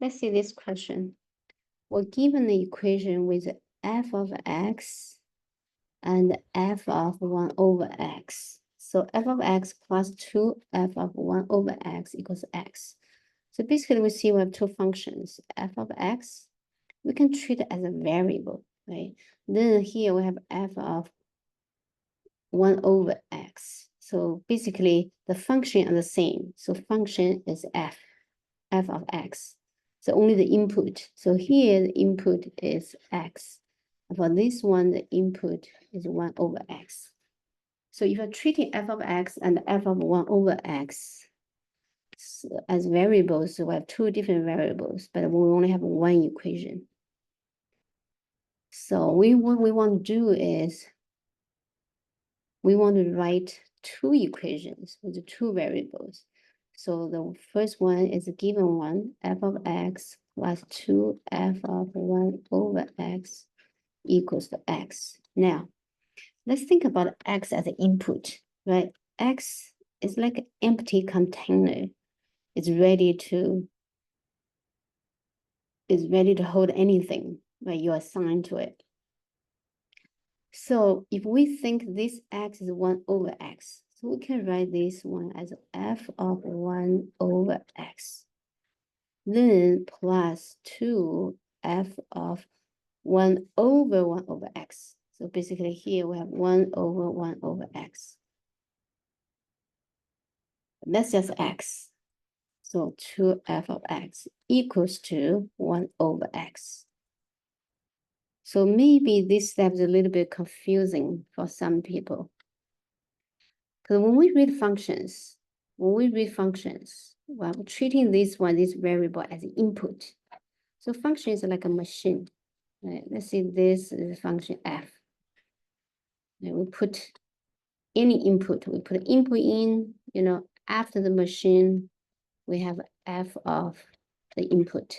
Let's see this question. We're given the equation with f of x and f of 1 over x. So f of x plus 2f of 1 over x equals x. So basically we see we have two functions, f of x, we can treat it as a variable, right? Then here we have f of 1 over x. So basically the function are the same. So function is f of x. So only the input. So here the input is x. For this one, the input is 1 over x. So if you're treating f of x and f of 1 over x as variables, so we have two different variables, but we only have one equation. So what we want to do is we want to write two equations with the two variables. So the first one is a given one, f of x plus 2f of 1 over x equals to x. Now, let's think about x as an input, right? X is like an empty container. It's ready to hold anything, right? You assign to it. So if we think this x is 1 over x, so we can write this one as f of 1 over x. Then plus 2f of 1 over x. So basically here we have 1 over x. That's just x. So 2f of x equals to 1 over x. So maybe this step is a little bit confusing for some people. Because when we read functions, well, we're treating this variable as input. So function is like a machine. Right? Let's say this is function f. And we put any input. We put input in, after the machine, we have f of the input.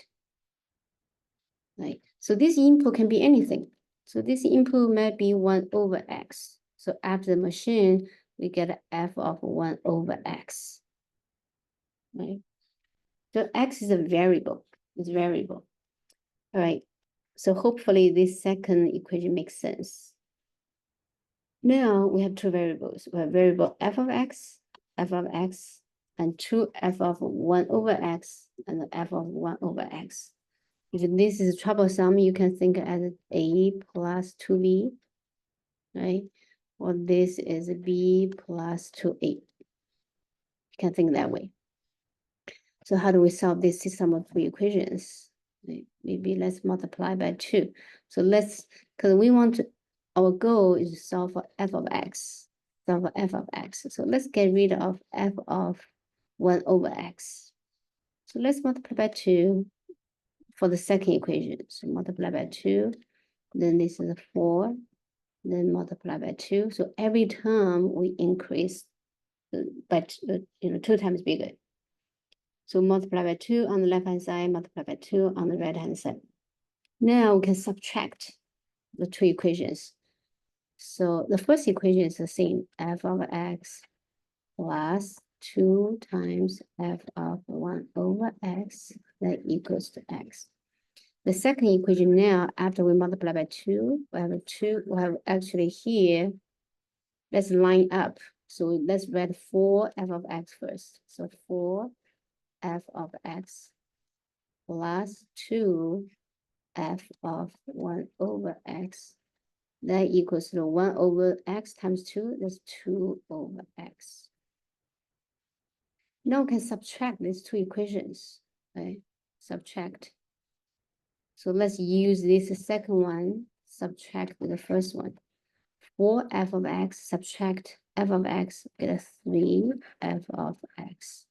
Right? So this input can be anything. So this input might be 1 over x. So after the machine, we get f of 1 over x. Right? So x is a variable. It's variable. All right. So hopefully this second equation makes sense. Now we have two variables. We have variable f of x, and 2f of 1 over x, and f of 1 over x. If this is troublesome, you can think as a plus 2b, right? Or this is b plus 2a. You can think that way. So how do we solve this system of three equations? Maybe let's multiply by 2. So because we want to, our goal is to solve for f of x. So let's get rid of f of 1 over x. So let's multiply by 2 for the second equation. So multiply by 2, then this is 4, then multiply by 2. So every term we increase by 2 times bigger. So multiply by 2 on the left-hand side, multiply by 2 on the right-hand side. Now we can subtract the two equations. So the first equation is the same, f of x plus 2 times f of 1 over x, that equals to x. The second equation now, after we multiply by 2, we have actually here, let's line up. So let's write 4 f of x first. So 4 f of x plus 2 f of 1 over x, that equals to 1 over x times 2, that's 2 over x. Now we can subtract these two equations, right? Subtract. So let's use this second one, subtract the first one. 4 f of x, subtract f of x, get a 3 f of x.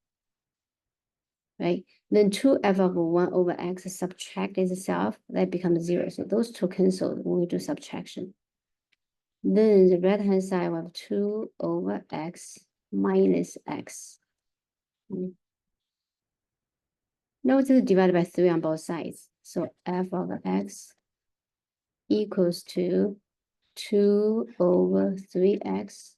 Right? Then 2 f of 1 over x, subtract itself, that becomes 0. So those two cancel when we do subtraction. Then the right-hand side, we have 2 over x minus x. Notice it's divided by 3 on both sides. So f of x equals to 2 over 3x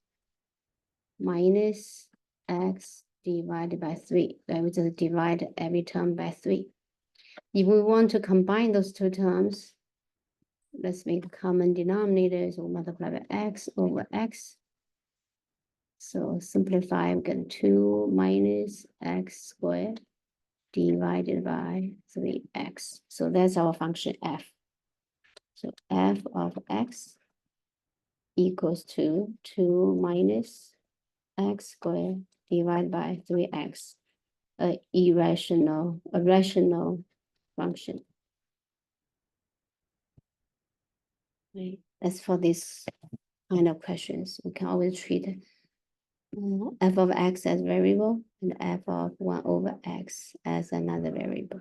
minus x divided by 3. That we just divide every term by 3. If we want to combine those two terms, let's make a common denominator, so multiply by x over x. So simplify, we get 2 minus x squared divided by 3x. So that's our function f. So f of x equals to 2 minus x squared divided by 3x, a rational function. Right. As for this kind of questions, we can always treat f of x as variable and f of 1 over x as another variable.